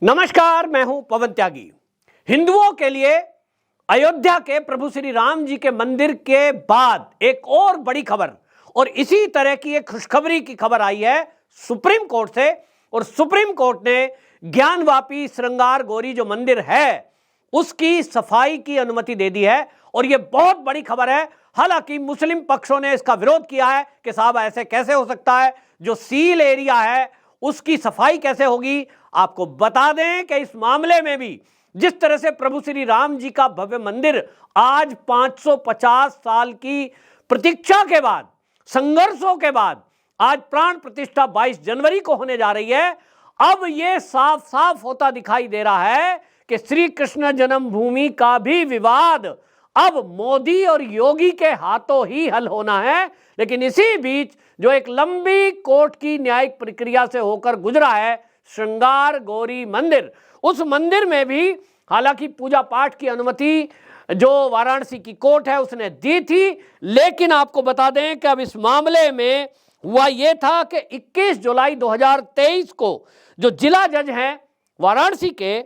नमस्कार, मैं हूं पवन त्यागी। हिंदुओं के लिए अयोध्या के प्रभु श्री राम जी के मंदिर के बाद एक और बड़ी खबर और इसी तरह की एक खुशखबरी की खबर आई है सुप्रीम कोर्ट से। और सुप्रीम कोर्ट ने ज्ञानवापी श्रृंगार गौरी जो मंदिर है उसकी सफाई की अनुमति दे दी है। और यह बहुत बड़ी खबर है। हालांकि मुस्लिम पक्षों ने इसका विरोध किया है कि साहब ऐसे कैसे हो सकता है, जो सील एरिया है उसकी सफाई कैसे होगी। आपको बता दें कि इस मामले में भी जिस तरह से प्रभु श्री राम जी का भव्य मंदिर आज 550 साल की प्रतीक्षा के बाद, संघर्षों के बाद आज प्राण प्रतिष्ठा 22 जनवरी को होने जा रही है, अब यह साफ साफ होता दिखाई दे रहा है कि श्री कृष्ण जन्मभूमि का भी विवाद अब मोदी और योगी के हाथों ही हल होना है। लेकिन इसी बीच जो एक लंबी कोर्ट की न्यायिक प्रक्रिया से होकर गुजरा है श्रृंगार गौरी मंदिर, उस मंदिर में भी हालांकि पूजा पाठ की अनुमति जो वाराणसी की कोर्ट है उसने दी थी। लेकिन आपको बता दें कि अब इस मामले में हुआ यह था कि 21 जुलाई 2023 को जो जिला जज हैं वाराणसी के,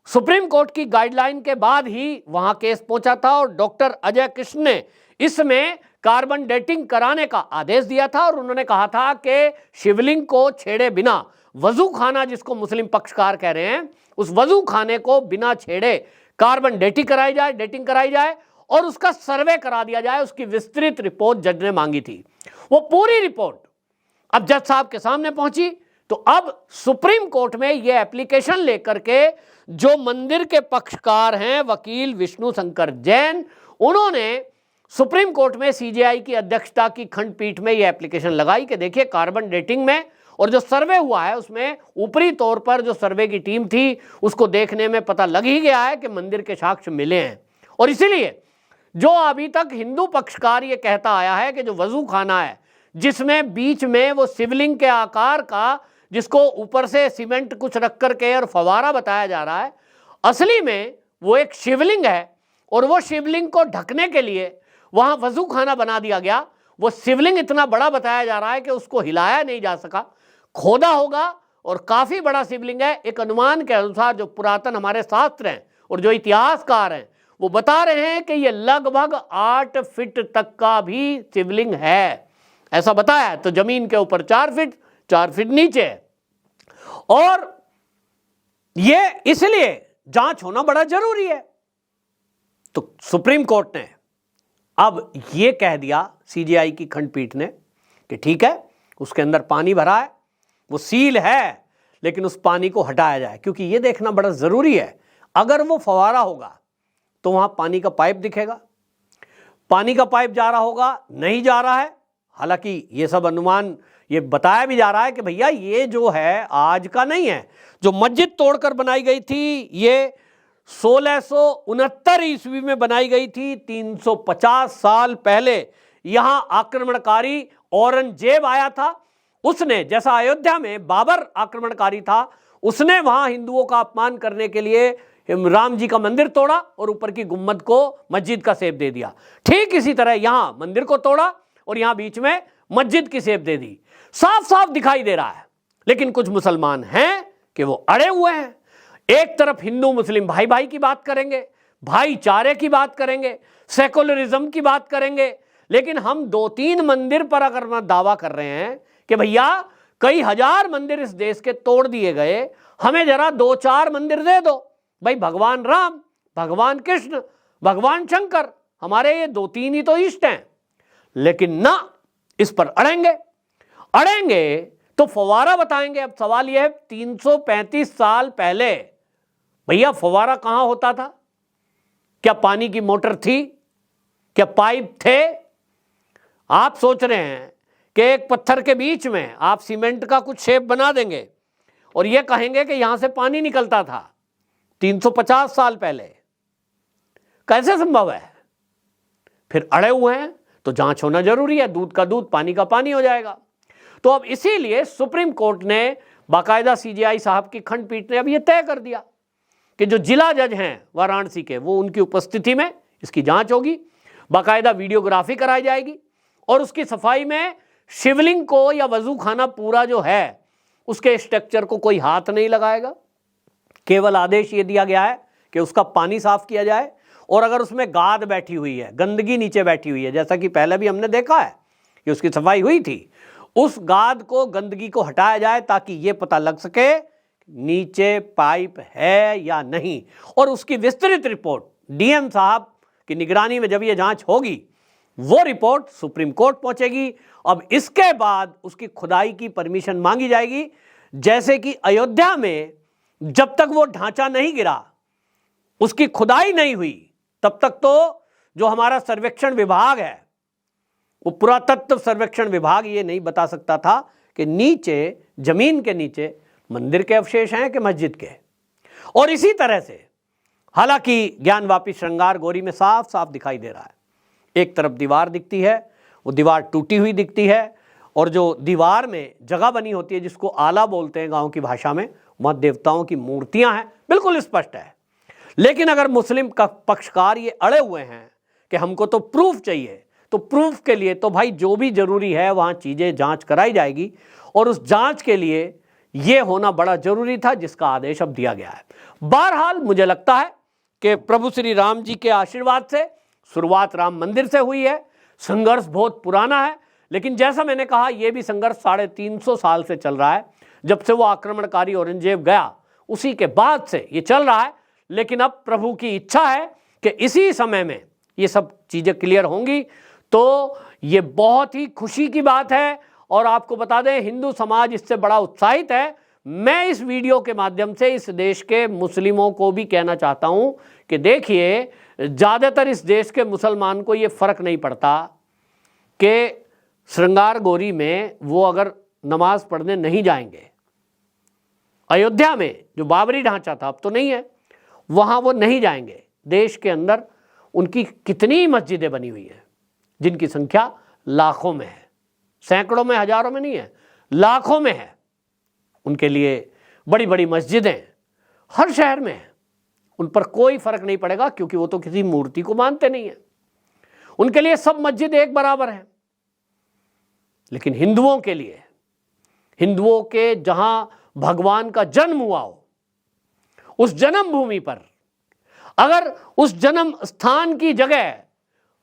सुप्रीम कोर्ट की गाइडलाइन के बाद ही वहां केस पहुंचा था और डॉक्टर अजय कृष्ण ने इसमें कार्बन डेटिंग कराने का आदेश दिया था। और उन्होंने कहा था कि शिवलिंग को छेड़े बिना वजू खाना, जिसको मुस्लिम पक्षकार कह रहे हैं, उस वजू खाने को बिना छेड़े कार्बन डेटिंग कराई जाए और उसका सर्वे करा दिया जाए। उसकी विस्तृत रिपोर्ट जज ने मांगी थी। वो पूरी रिपोर्ट अब जज साहब के सामने पहुंची। तो अब सुप्रीम कोर्ट में यह एप्लीकेशन लेकर के जो मंदिर के पक्षकार हैं वकील विष्णु शंकर जैन, उन्होंने सुप्रीम कोर्ट में सीजेआई की अध्यक्षता की खंडपीठ में यह एप्लीकेशन लगाई कि देखिए कार्बन डेटिंग में और जो सर्वे हुआ है उसमें ऊपरी तौर पर जो सर्वे की टीम थी उसको देखने में पता लग ही गया है कि मंदिर के साक्ष्य मिले हैं। और इसीलिए जो अभी तक हिंदू पक्षकार ये कहता आया है कि जो वजू खाना है जिसमें बीच में वो शिवलिंग के आकार का, जिसको ऊपर से सीमेंट कुछ रख करके और फवारा बताया जा रहा है, असली में वो एक शिवलिंग है। और वो शिवलिंग को ढकने के लिए वहां वजू खाना बना दिया गया। वो शिवलिंग इतना बड़ा बताया जा रहा है कि उसको हिलाया नहीं जा सका, खोदा होगा और काफी बड़ा शिवलिंग है। एक अनुमान के अनुसार जो पुरातन हमारे शास्त्र हैं और जो इतिहासकार हैं वो बता रहे हैं कि ये लगभग 8 फीट तक का भी शिवलिंग है, ऐसा बताया है। तो जमीन के ऊपर 4 फीट नीचे है। और ये इसलिए जांच होना बड़ा जरूरी है। तो सुप्रीम कोर्ट ने अब यह कह दिया सीजेआई की खंडपीठ ने कि ठीक है, उसके अंदर पानी भरा है, वो सील है, लेकिन उस पानी को हटाया जाए। क्योंकि यह देखना बड़ा जरूरी है, अगर वो फवारा होगा तो वहां पानी का पाइप दिखेगा, पानी का पाइप जा रहा होगा, नहीं जा रहा है। हालांकि ये सब अनुमान ये बताया भी जा रहा है कि भैया ये जो है आज का नहीं है। जो मस्जिद तोड़कर बनाई गई थी ये 1669 ईस्वी में बनाई गई थी। 350 साल पहले यहां आक्रमणकारी औरंगजेब आया था। उसने, जैसा अयोध्या में बाबर आक्रमणकारी था, उसने वहां हिंदुओं का अपमान करने के लिए राम जी का मंदिर तोड़ा और ऊपर की गुम्मद को मस्जिद का शेप दे दिया। ठीक इसी तरह यहां मंदिर को तोड़ा और यहां बीच में मस्जिद की शेप दे दी। साफ साफ दिखाई दे रहा है। लेकिन कुछ मुसलमान हैं कि वो अड़े हुए हैं। एक तरफ हिंदू मुस्लिम भाई भाई की बात करेंगे, भाईचारे की बात करेंगे, सेकुलरिज्म की बात करेंगे, लेकिन हम 2-3 मंदिर पर अगर दावा कर रहे हैं कि भैया कई हजार मंदिर इस देश के तोड़ दिए गए, हमें जरा 2-4 मंदिर दे दो भाई। भगवान राम, भगवान कृष्ण, भगवान शंकर, हमारे ये 2-3 ही तो इष्ट हैं। लेकिन ना, इस पर अड़ेंगे तो फवारा बताएंगे। अब सवाल यह है 335 साल पहले भैया फवारा कहां होता था? क्या पानी की मोटर थी? क्या पाइप थे? आप सोच रहे हैं कि एक पत्थर के बीच में आप सीमेंट का कुछ शेप बना देंगे और यह कहेंगे कि यहां से पानी निकलता था 350 साल पहले। कैसे संभव है? फिर अड़े हुए हैं तो जांच होना जरूरी है। दूध का दूध, पानी का पानी हो जाएगा। तो अब इसीलिए सुप्रीम कोर्ट ने बाकायदा सीजेआई साहब की खंडपीठ ने अब यह तय कर दिया कि जो जिला जज हैं वाराणसी के, वो उनकी उपस्थिति में इसकी जांच होगी। बाकायदा वीडियोग्राफी कराई जाएगी और उसकी सफाई में शिवलिंग को या वजू खाना पूरा जो है उसके स्ट्रक्चर को कोई हाथ नहीं लगाएगा। केवल आदेश ये दिया गया है कि उसका पानी साफ किया जाए, और अगर उसमें गाद बैठी हुई है, गंदगी नीचे बैठी हुई है, जैसा कि पहले भी हमने देखा है कि उसकी सफाई हुई थी, उस गाद को, गंदगी को हटाया जाए ताकि ये पता लग सके नीचे पाइप है या नहीं। और उसकी विस्तृत रिपोर्ट डीएम साहब की निगरानी में जब ये जांच होगी, वो रिपोर्ट सुप्रीम कोर्ट पहुंचेगी। अब इसके बाद उसकी खुदाई की परमिशन मांगी जाएगी। जैसे कि अयोध्या में जब तक वो ढांचा नहीं गिरा, उसकी खुदाई नहीं हुई, तब तक तो जो हमारा सर्वेक्षण विभाग है, वो पुरातत्व सर्वेक्षण विभाग ये नहीं बता सकता था कि नीचे, जमीन के नीचे मंदिर के अवशेष हैं कि मस्जिद के। और इसी तरह से हालांकि ज्ञानवापी श्रृंगार गौरी में साफ साफ दिखाई दे रहा है, एक तरफ दीवार दिखती है, वो दीवार टूटी हुई दिखती है, और जो दीवार में जगह बनी होती है जिसको आला बोलते हैं गांव की भाषा में, वहां देवताओं की मूर्तियां हैं, बिल्कुल स्पष्ट है। लेकिन अगर मुस्लिम का पक्षकार ये अड़े हुए हैं कि हमको तो प्रूफ चाहिए, तो प्रूफ के लिए तो भाई जो भी जरूरी है वहां चीजें जांच कराई जाएगी, और उस जांच के लिए ये होना बड़ा जरूरी था जिसका आदेश अब दिया गया है। बहरहाल मुझे लगता है कि प्रभु श्री राम जी के आशीर्वाद से शुरुआत राम मंदिर से हुई है। संघर्ष बहुत पुराना है, लेकिन जैसा मैंने कहा, यह भी संघर्ष 350 साल से चल रहा है। जब से वो आक्रमणकारी औरंगजेब गया, उसी के बाद से ये चल रहा है। लेकिन अब प्रभु की इच्छा है कि इसी समय में ये सब चीजें क्लियर होंगी, तो ये बहुत ही खुशी की बात है। और आपको बता दें, हिंदू समाज इससे बड़ा उत्साहित है। मैं इस वीडियो के माध्यम से इस देश के मुस्लिमों को भी कहना चाहता हूं कि देखिए, ज्यादातर इस देश के मुसलमान को ये फर्क नहीं पड़ता कि श्रृंगार गौरी में वो अगर नमाज पढ़ने नहीं जाएंगे। अयोध्या में जो बाबरी ढांचा था, अब तो नहीं है, वहां वो नहीं जाएंगे। देश के अंदर उनकी कितनी मस्जिदें बनी हुई हैं जिनकी संख्या लाखों में है, सैकड़ों में, हजारों में नहीं है, लाखों में है। उनके लिए बड़ी बड़ी मस्जिदें हर शहर में हैं। उन पर कोई फर्क नहीं पड़ेगा, क्योंकि वो तो किसी मूर्ति को मानते नहीं है। उनके लिए सब मस्जिद एक बराबर है। लेकिन हिंदुओं के लिए, हिंदुओं के जहां भगवान का जन्म हुआ हो, उस जन्म भूमि पर अगर उस जन्म स्थान की जगह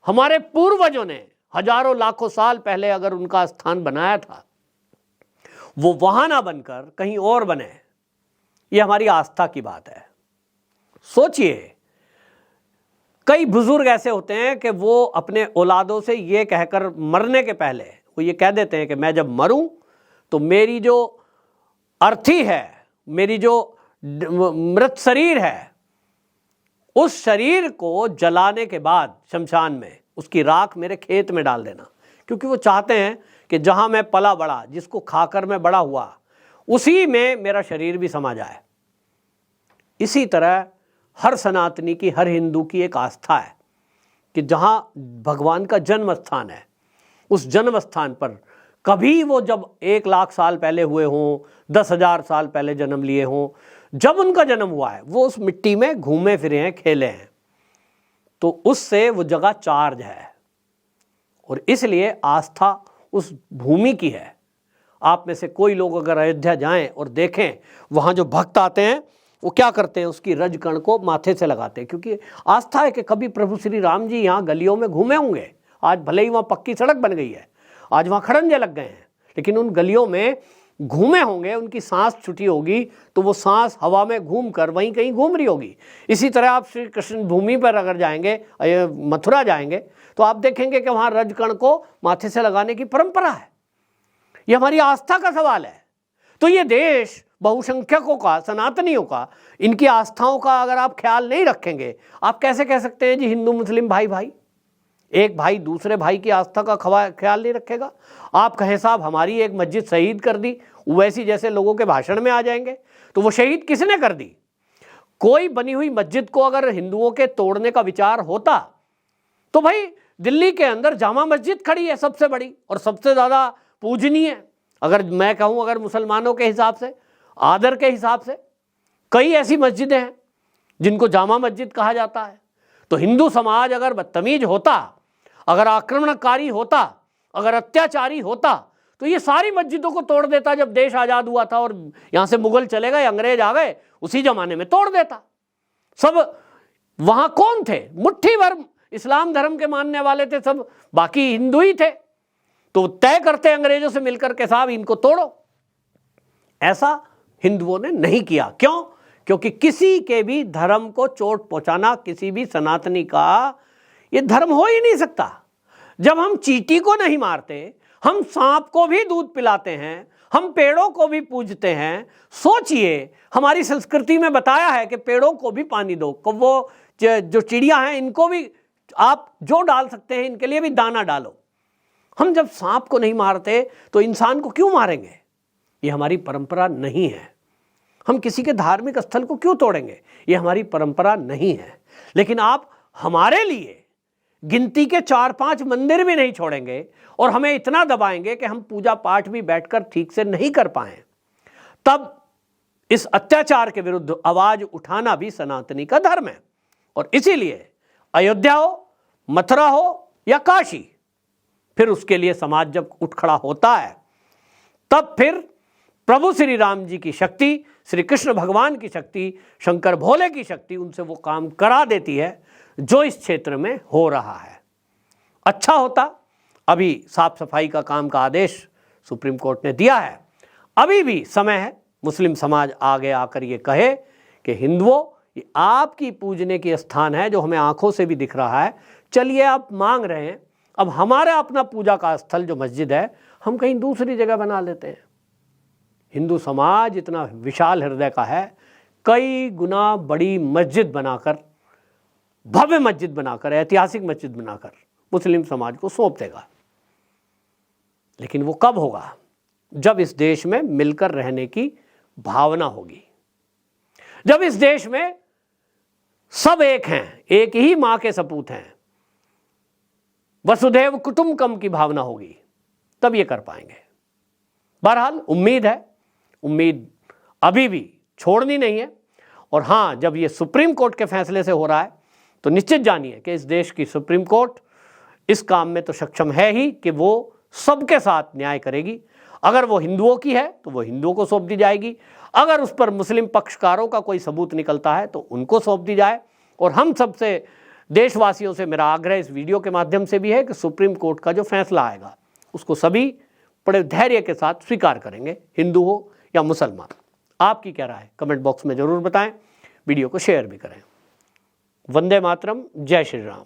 हमारे पूर्वजों ने हजारों लाखों साल पहले अगर उनका स्थान बनाया था, वो वहां ना बनकर कहीं और बने, ये हमारी आस्था की बात है। सोचिए, कई बुजुर्ग ऐसे होते हैं कि वो अपने औलादों से ये कहकर मरने के पहले वो ये कह देते हैं कि मैं जब मरूं तो मेरी जो अर्थी है, मेरी जो मृत शरीर है, उस शरीर को जलाने के बाद शमशान में उसकी राख मेरे खेत में डाल देना। क्योंकि वो चाहते हैं कि जहां मैं पला बड़ा, जिसको खाकर मैं बड़ा हुआ, उसी में मेरा शरीर भी समा जाए। इसी तरह हर सनातनी की, हर हिंदू की एक आस्था है कि जहां भगवान का जन्म स्थान है, उस जन्म स्थान पर कभी वो जब 1 लाख साल पहले हुए हों, 10,000 साल पहले जन्म लिए हों, जब उनका जन्म हुआ है, वो उस मिट्टी में घूमे फिरे हैं, खेले हैं, तो उससे वो जगह चार्ज है। और इसलिए आस्था उस भूमि की है। आप में से कोई लोग अगर अयोध्या जाएं और देखें, वहां जो भक्त आते हैं वो क्या करते हैं, उसकी रज कण को माथे से लगाते हैं, क्योंकि आस्था है कि कभी प्रभु श्री राम जी यहाँ गलियों में घूमे होंगे। आज भले ही वहाँ पक्की सड़क बन गई है, आज वहाँ खड़ंजे लग गए हैं, लेकिन उन गलियों में घूमे होंगे, उनकी सांस छुटी होगी, तो वो सांस हवा में घूमकर वहीं कहीं घूम रही होगी। इसी तरह आप श्री कृष्ण भूमि पर अगर जाएंगे, मथुरा जाएंगे, तो आप देखेंगे कि वहाँ रजकण को माथे से लगाने की परंपरा है। ये हमारी आस्था का सवाल है। तो ये देश बहुसंख्यकों का, सनातनियों का, इनकी आस्थाओं का अगर आप ख्याल नहीं रखेंगे, आप कैसे कह सकते हैं जी हिंदू मुस्लिम भाई भाई? एक भाई दूसरे भाई की आस्था का ख्याल नहीं रखेगा। आप कहें साहब हमारी एक मस्जिद शहीद कर दी, वैसी जैसे लोगों के भाषण में आ जाएंगे, तो वो शहीद किसने कर दी? कोई बनी हुई मस्जिद को अगर हिंदुओं के तोड़ने का विचार होता, तो भाई दिल्ली के अंदर जामा मस्जिद खड़ी है सबसे बड़ी और सबसे ज्यादा पूजनीय। अगर मैं कहूं, अगर मुसलमानों के हिसाब से, आदर के हिसाब से, कई ऐसी मस्जिदें हैं जिनको जामा मस्जिद कहा जाता है। तो हिंदू समाज अगर बदतमीज होता, अगर आक्रमणकारी होता, अगर अत्याचारी होता, तो ये सारी मस्जिदों को तोड़ देता। जब देश आज़ाद हुआ था और यहाँ से मुगल चले गए, अंग्रेज आ गए, उसी जमाने में तोड़ देता। सब वहां कौन थे? मुट्ठी भर इस्लाम धर्म के मानने वाले थे, सब बाकी हिंदू ही थे। तो तय करते अंग्रेजों से मिलकर के साहब इनको तोड़ो। ऐसा हिंदुओं ने नहीं किया। क्यों? क्योंकि किसी के भी धर्म को चोट पहुंचाना किसी भी सनातनी का ये धर्म हो ही नहीं सकता। जब हम चींटी को नहीं मारते, हम सांप को भी दूध पिलाते हैं, हम पेड़ों को भी पूजते हैं। सोचिए, हमारी संस्कृति में बताया है कि पेड़ों को भी पानी दो, वो जो चिड़िया हैं इनको भी आप जो डाल सकते हैं, इनके लिए भी दाना डालो। हम जब सांप को नहीं मारते तो इंसान को क्यों मारेंगे? ये हमारी परंपरा नहीं है। हम किसी के धार्मिक स्थल को क्यों तोड़ेंगे? ये हमारी परंपरा नहीं है। लेकिन आप हमारे लिए गिनती के 4-5 मंदिर भी नहीं छोड़ेंगे और हमें इतना दबाएंगे कि हम पूजा पाठ भी बैठकर ठीक से नहीं कर पाए। तब इस अत्याचार के विरुद्ध आवाज उठाना भी सनातनी का धर्म है। और इसीलिए अयोध्या हो, मथुरा हो या काशी, फिर उसके लिए समाज जब उठ खड़ा होता है, तब फिर प्रभु श्री राम जी की शक्ति, श्री कृष्ण भगवान की शक्ति, शंकर भोले की शक्ति उनसे वो काम करा देती है जो इस क्षेत्र में हो रहा है। अच्छा होता अभी साफ सफाई का काम का आदेश सुप्रीम कोर्ट ने दिया है, अभी भी समय है मुस्लिम समाज आगे आकर ये कहे कि हिंदुओं, ये आपकी पूजने की स्थान है जो हमें आंखों से भी दिख रहा है। चलिए, आप मांग रहे हैं, अब हमारा अपना पूजा का स्थल जो मस्जिद है हम कहीं दूसरी जगह बना लेते हैं। हिंदू समाज इतना विशाल हृदय का है, कई गुना बड़ी मस्जिद बनाकर, भव्य मस्जिद बनाकर, ऐतिहासिक मस्जिद बनाकर मुस्लिम समाज को सौंप देगा। लेकिन वो कब होगा? जब इस देश में मिलकर रहने की भावना होगी, जब इस देश में सब एक हैं, एक ही मां के सपूत हैं, वसुधैव कुटुंबकम की भावना होगी, तब ये कर पाएंगे। बहरहाल उम्मीद है, उम्मीद अभी भी छोड़नी नहीं है। और हाँ, जब ये सुप्रीम कोर्ट के फैसले से हो रहा है तो निश्चित जानिए कि इस देश की सुप्रीम कोर्ट इस काम में तो सक्षम है ही कि वो सबके साथ न्याय करेगी। अगर वो हिंदुओं की है तो वो हिंदुओं को सौंप दी जाएगी, अगर उस पर मुस्लिम पक्षकारों का कोई सबूत निकलता है तो उनको सौंप दी जाए। और हम सबसे, देशवासियों से मेरा आग्रह इस वीडियो के माध्यम से भी है कि सुप्रीम कोर्ट का जो फैसला आएगा उसको सभी बड़े धैर्य के साथ स्वीकार करेंगे, हिंदू हो या मुसलमान। आपकी क्या राय कमेंट बॉक्स में जरूर बताएं, वीडियो को शेयर भी करें। वंदे मातरम, जय श्री राम।